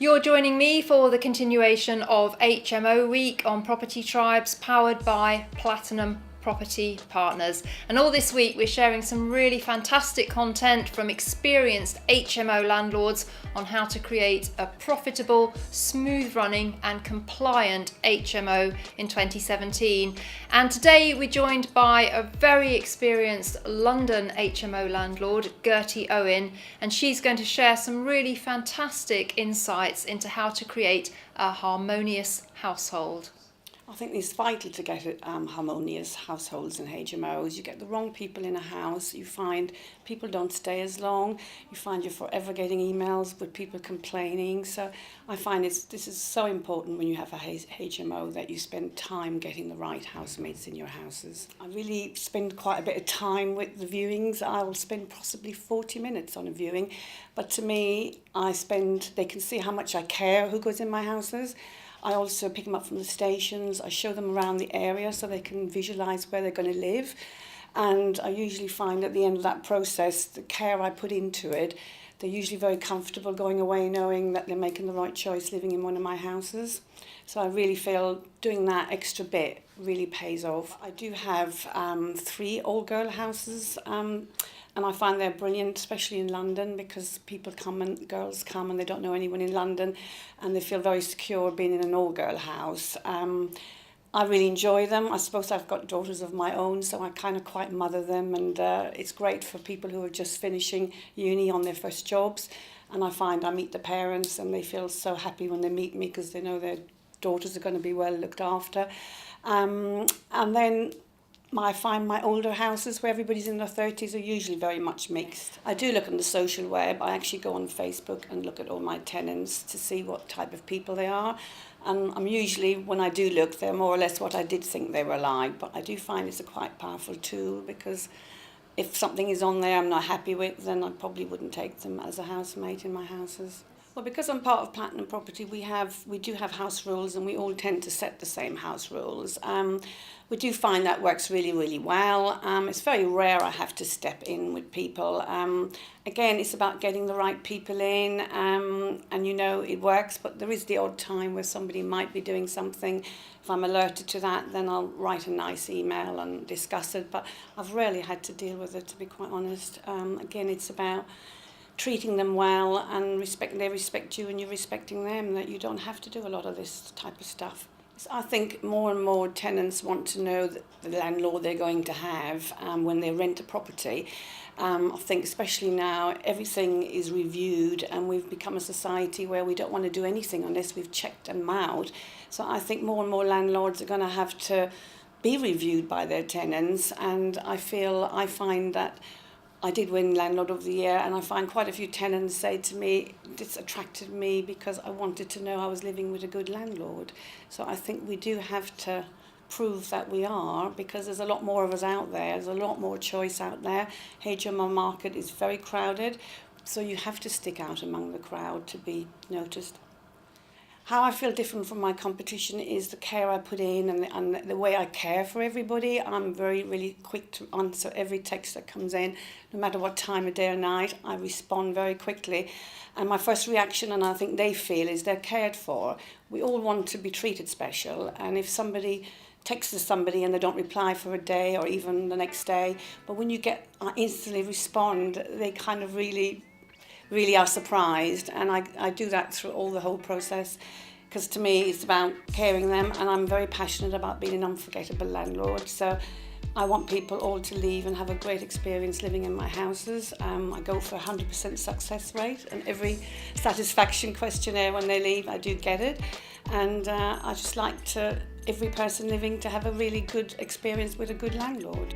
You're joining me for the continuation of HMO Week on Property Tribes, powered by Platinum Property Partners. And all this week we're sharing some really fantastic content from experienced HMO landlords on how to create a profitable, smooth running and compliant HMO in 2017. And today we're joined by a very experienced London HMO landlord, Gertie Owen, and she's going to share some really fantastic insights into how to create a harmonious household. I think it's vital to get harmonious households and HMOs. You get the wrong people in a house, you find people don't stay as long, you find you're forever getting emails with people complaining. So I find this is so important when you have a HMO that you spend time getting the right housemates in your houses. I really spend quite a bit of time with the viewings. I will spend possibly 40 minutes on a viewing, but to me, they can see how much I care who goes in my houses. I also pick them up from the stations. I show them around the area so they can visualise where they're going to live. And I usually find at the end of that process, the care I put into it, they're usually very comfortable going away knowing that they're making the right choice living in one of my houses. So I really feel doing that extra bit really pays off. I do have 3 all-girl houses, and I find they're brilliant, especially in London, because girls come and they don't know anyone in London and they feel very secure being in an all-girl house. I really enjoy them. I suppose I've got daughters of my own, so I kind of quite mother them, and it's great for people who are just finishing uni on their first jobs. And I find I meet the parents and they feel so happy when they meet me because they know their daughters are going to be well looked after. And then I find my older houses where everybody's in their 30s are usually very much mixed. I do look on the social web. I actually go on Facebook and look at all my tenants to see what type of people they are. And I'm usually, when I do look, they're more or less what I did think they were like. But I do find it's a quite powerful tool, because if something is on there I'm not happy with, then I probably wouldn't take them as a housemate in my houses. Well, because I'm part of Platinum Property, we do have house rules, and we all tend to set the same house rules. We do find that works really, really well. It's very rare I have to step in with people. Again, it's about getting the right people in, and it works, but there is the odd time where somebody might be doing something. If I'm alerted to that, then I'll write a nice email and discuss it, but I've rarely had to deal with it, to be quite honest. Again, it's about treating them well and they respect you and you're respecting them, that you don't have to do a lot of this type of stuff. So I think more and more tenants want to know the landlord they're going to have when they rent a property. I think especially now everything is reviewed, and we've become a society where we don't want to do anything unless we've checked them out. So I think more and more landlords are going to have to be reviewed by their tenants, and I find that I did win Landlord of the Year, and I find quite a few tenants say to me, this attracted me because I wanted to know I was living with a good landlord. So I think we do have to prove that we are, because there's a lot more of us out there. There's a lot more choice out there. HMO market is very crowded, so you have to stick out among the crowd to be noticed. How I feel different from my competition is the care I put in and the way I care for everybody. I'm very, really quick to answer every text that comes in, no matter what time of day or night. I respond very quickly. And my first reaction, and I think they feel, is they're cared for. We all want to be treated special. And if somebody texts somebody and they don't reply for a day or even the next day, but when you instantly respond, they kind of really are surprised, and I do that through the whole process, because to me it's about caring them, and I'm very passionate about being an unforgettable landlord. So I want people all to leave and have a great experience living in my houses. I go for 100% success rate, and every satisfaction questionnaire when they leave I do get it, and I just like every person living to have a really good experience with a good landlord.